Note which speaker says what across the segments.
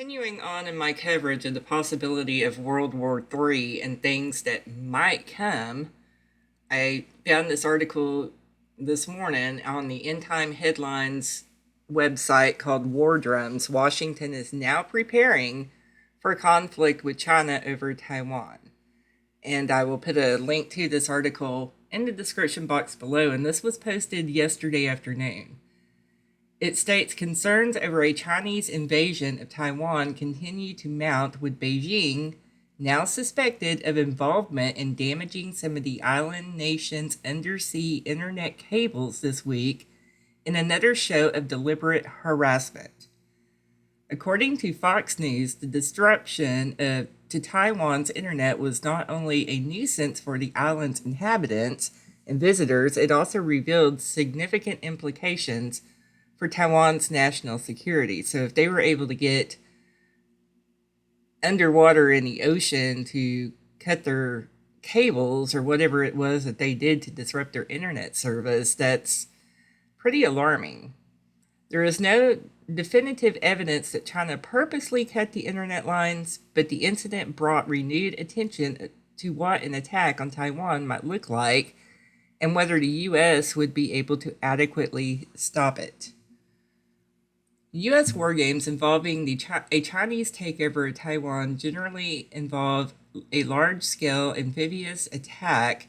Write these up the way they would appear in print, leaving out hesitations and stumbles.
Speaker 1: Continuing on in my coverage of the possibility of World War III and things that might come, I found this article this morning on the End Time Headlines website called War Drums. Washington is now preparing for conflict with China over Taiwan. And I will put a link to this article in the description box below, and this was posted yesterday afternoon. It states concerns over a Chinese invasion of Taiwan continue to mount, with Beijing now suspected of involvement in damaging some of the island nation's undersea internet cables this week in another show of deliberate harassment. According to Fox News, the disruption to Taiwan's internet was not only a nuisance for the island's inhabitants and visitors, it also revealed significant implications for Taiwan's national security. So if they were able to get underwater in the ocean to cut their cables or whatever it was that they did to disrupt their internet service, that's pretty alarming. There is no definitive evidence that China purposely cut the internet lines, but the incident brought renewed attention to what an attack on Taiwan might look like and whether the U.S. would be able to adequately stop it. U.S. war games involving a Chinese takeover of Taiwan generally involve a large-scale amphibious attack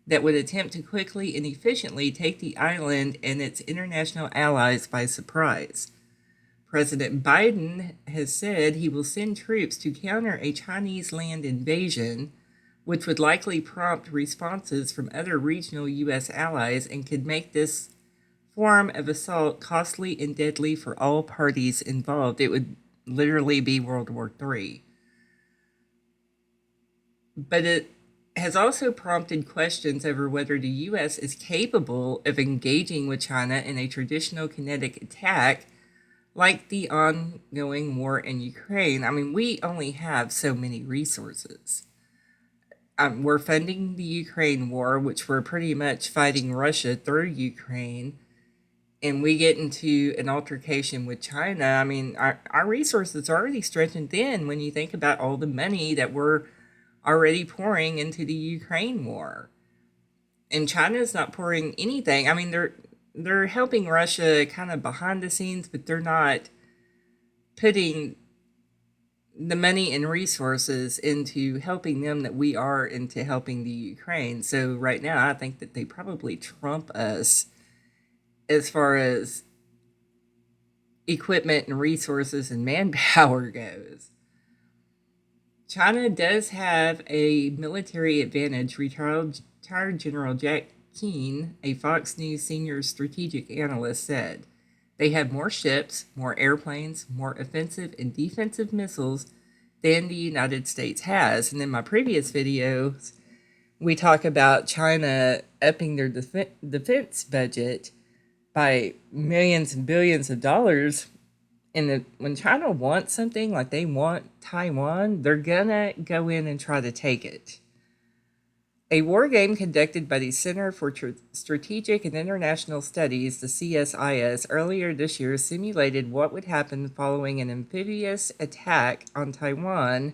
Speaker 1: that would attempt to quickly and efficiently take the island and its international allies by surprise. President Biden has said he will send troops to counter a Chinese land invasion, which would likely prompt responses from other regional U.S. allies and could make this form of assault costly and deadly for all parties involved. It would literally be World War III. But it has also prompted questions over whether the U.S. is capable of engaging with China in a traditional kinetic attack like the ongoing war in Ukraine. I mean, we only have so many resources. We're funding the Ukraine war, which we're pretty much fighting Russia through Ukraine, and we get into an altercation with China. I mean, our resources are already stretching thin when you think about all the money that we're already pouring into the Ukraine war. And China's not pouring anything. I mean, they're helping Russia kind of behind the scenes, but they're not putting the money and resources into helping them that we are into helping the Ukraine. So right now, I think that they probably trump us as far as equipment and resources and manpower goes. China does have a military advantage, retired General Jack Keane, a Fox News senior strategic analyst, said. They have more ships, more airplanes, more offensive and defensive missiles than the United States has. And in my previous videos, we talk about China upping their defense budget by millions and billions of dollars. And when China wants something, like they want Taiwan, they're gonna go in and try to take it. A war game conducted by the Center for Strategic and International Studies, the CSIS, earlier this year simulated what would happen following an amphibious attack on Taiwan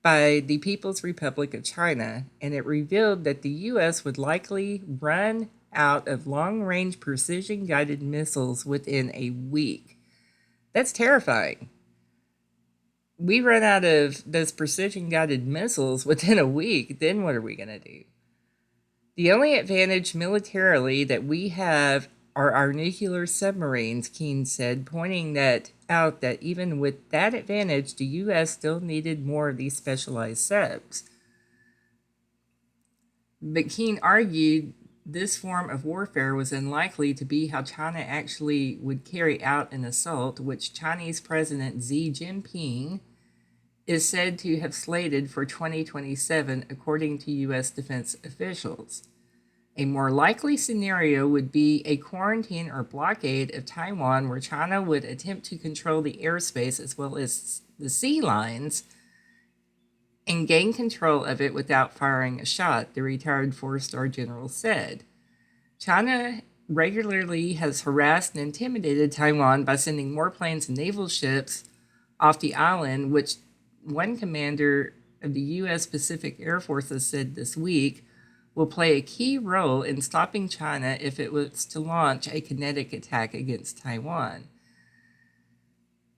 Speaker 1: by the People's Republic of China, and it revealed that the U.S. would likely run out of long-range precision-guided missiles within a week. That's terrifying. We run out of those precision-guided missiles within a week, then what are we going to do? The only advantage militarily that we have are our nuclear submarines, Keane said, pointing out that even with that advantage, the U.S. still needed more of these specialized subs. But Keane argued this form of warfare was unlikely to be how China actually would carry out an assault, which Chinese President Xi Jinping is said to have slated for 2027, according to U.S. defense officials. A more likely scenario would be a quarantine or blockade of Taiwan, where China would attempt to control the airspace as well as the sea lines and gain control of it without firing a shot, the retired four-star general said. China regularly has harassed and intimidated Taiwan by sending warplanes and naval ships off the island, which one commander of the U.S. Pacific Air Forces said this week will play a key role in stopping China if it was to launch a kinetic attack against Taiwan.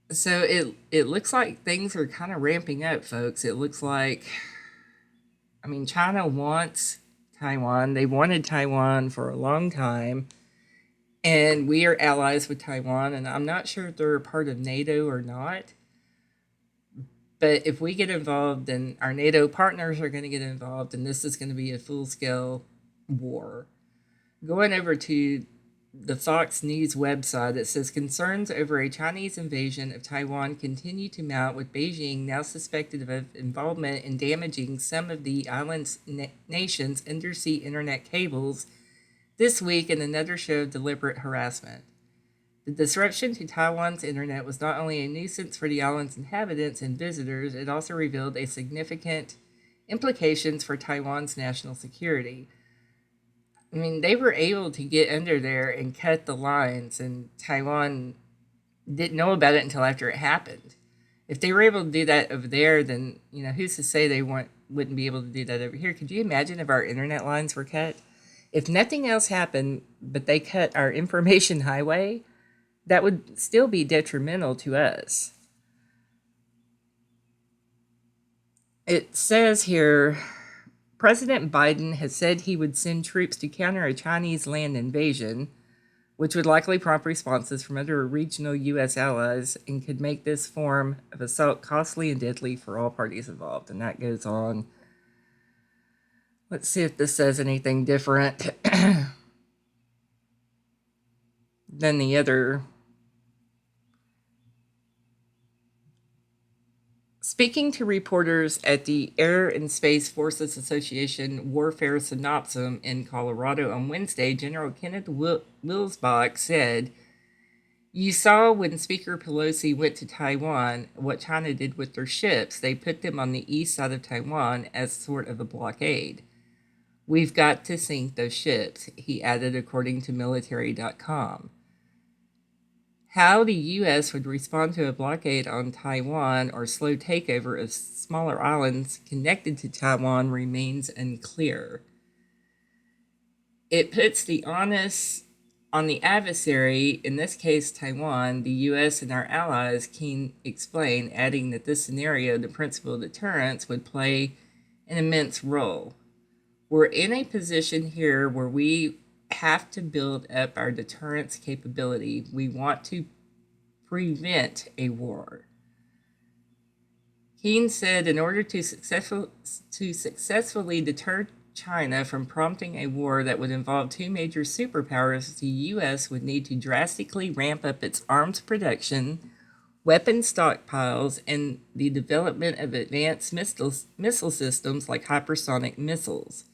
Speaker 1: So it looks like things are kind of ramping up, folks. It looks like, I mean, China wants Taiwan. They wanted Taiwan for a long time. And we are allies with Taiwan. And I'm not sure if they're a part of NATO or not. But if we get involved, then our NATO partners are going to get involved. And this is going to be a full scale war. Going over to the Fox News website, it says concerns over a Chinese invasion of Taiwan continue to mount, with Beijing now suspected of involvement in damaging some of the island's nation's undersea internet cables this week in another show of deliberate harassment. The disruption to Taiwan's internet was not only a nuisance for the island's inhabitants and visitors, it also revealed a significant implications for Taiwan's national security. I mean, they were able to get under there and cut the lines, and Taiwan didn't know about it until after it happened. If they were able to do that over there, then, who's to say they wouldn't be able to do that over here? Could you imagine if our internet lines were cut? If nothing else happened, but they cut our information highway, that would still be detrimental to us. It says here, President Biden has said he would send troops to counter a Chinese land invasion, which would likely prompt responses from other regional U.S. allies and could make this form of assault costly and deadly for all parties involved. And that goes on. Let's see if this says anything different than the other. Speaking to reporters at the Air and Space Forces Association Warfare Synopsis in Colorado on Wednesday, General Kenneth Wilsbach said, "You saw when Speaker Pelosi went to Taiwan what China did with their ships. They put them on the east side of Taiwan as sort of a blockade. We've got to sink those ships," he added, according to military.com. How the U.S. would respond to a blockade on Taiwan or slow takeover of smaller islands connected to Taiwan remains unclear. It puts the onus on the adversary, in this case Taiwan. The U.S. and our allies can explain, adding that this scenario, the principle of deterrence, would play an immense role. We're in a position here where we have to build up our deterrence capability. We want to prevent a war. Keane said in order to successfully deter China from prompting a war that would involve two major superpowers, the U.S. would need to drastically ramp up its arms production, weapon stockpiles, and the development of advanced missile systems like hypersonic missiles.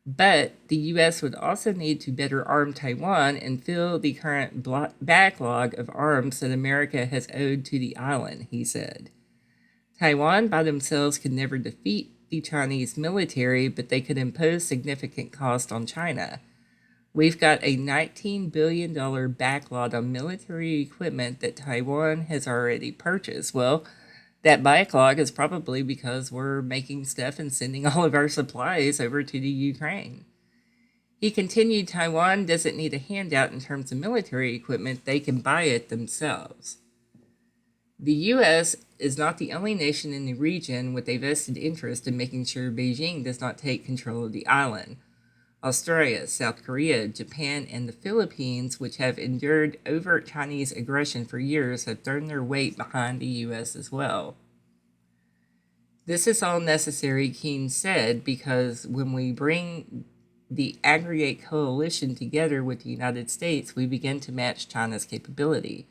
Speaker 1: But the U.S. would also need to better arm Taiwan and fill the current backlog of arms that America has owed to the island, he said. Taiwan by themselves could never defeat the Chinese military, but they could impose significant cost on China. We've got a $19 billion backlog on military equipment that Taiwan has already purchased. Well, that backlog is probably because we're making stuff and sending all of our supplies over to the Ukraine. He continued, Taiwan doesn't need a handout in terms of military equipment. They can buy it themselves. The U.S. is not the only nation in the region with a vested interest in making sure Beijing does not take control of the island. Australia, South Korea, Japan, and the Philippines, which have endured overt Chinese aggression for years, have thrown their weight behind the U.S. as well. This is all necessary, Keane said, because when we bring the aggregate coalition together with the United States, we begin to match China's capability.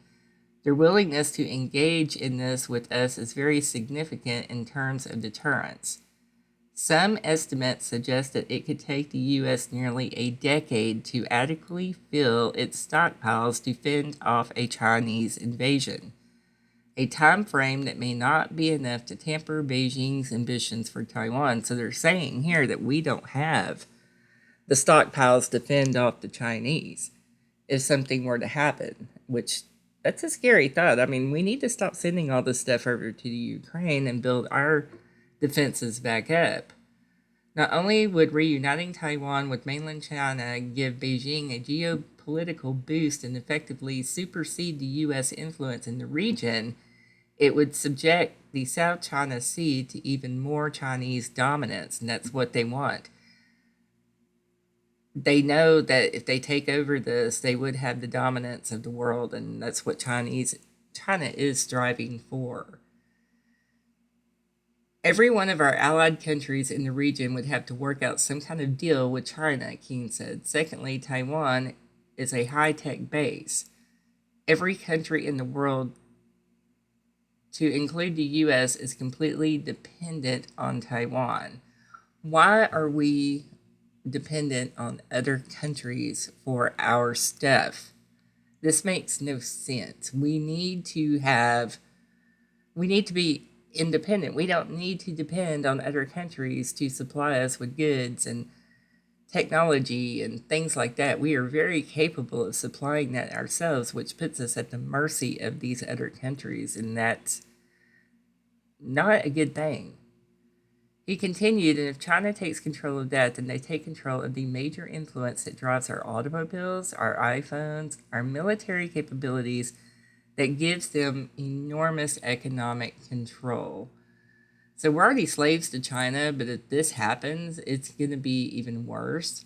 Speaker 1: Their willingness to engage in this with us is very significant in terms of deterrence. Some estimates suggest that it could take the U.S. nearly a decade to adequately fill its stockpiles to fend off a Chinese invasion, a time frame that may not be enough to temper Beijing's ambitions for Taiwan. So they're saying here that we don't have the stockpiles to fend off the Chinese if something were to happen, which That's a scary thought. I mean, we need to stop sending all this stuff over to the Ukraine and build our defenses back up. Not only would reuniting Taiwan with mainland China give Beijing a geopolitical boost and effectively supersede the U.S. influence in the region, it would subject the South China Sea to even more Chinese dominance, and that's what they want. They know that if they take over this, they would have the dominance of the world, and that's what China is striving for. Every one of our allied countries in the region would have to work out some kind of deal with China, Keene said. Secondly, Taiwan is a high tech base. Every country in the world, to include the US, is completely dependent on Taiwan. Why are we dependent on other countries for our stuff? This makes no sense. We need to be independent. We don't need to depend on other countries to supply us with goods and technology and things like that. We are very capable of supplying that ourselves, which puts us at the mercy of these other countries, and that's not a good thing. He continued, and if China takes control of that, then they take control of the major influence that drives our automobiles, our iPhones, our military capabilities, that gives them enormous economic control. So we're already slaves to China, but if this happens, it's going to be even worse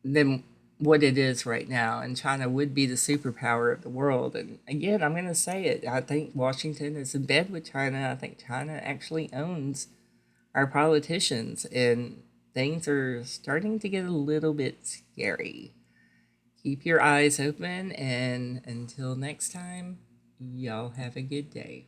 Speaker 1: than what it is right now. And China would be the superpower of the world. And again, I'm going to say it. I think Washington is in bed with China. I think China actually owns our politicians, and things are starting to get a little bit scary. Keep your eyes open, and until next time, y'all have a good day.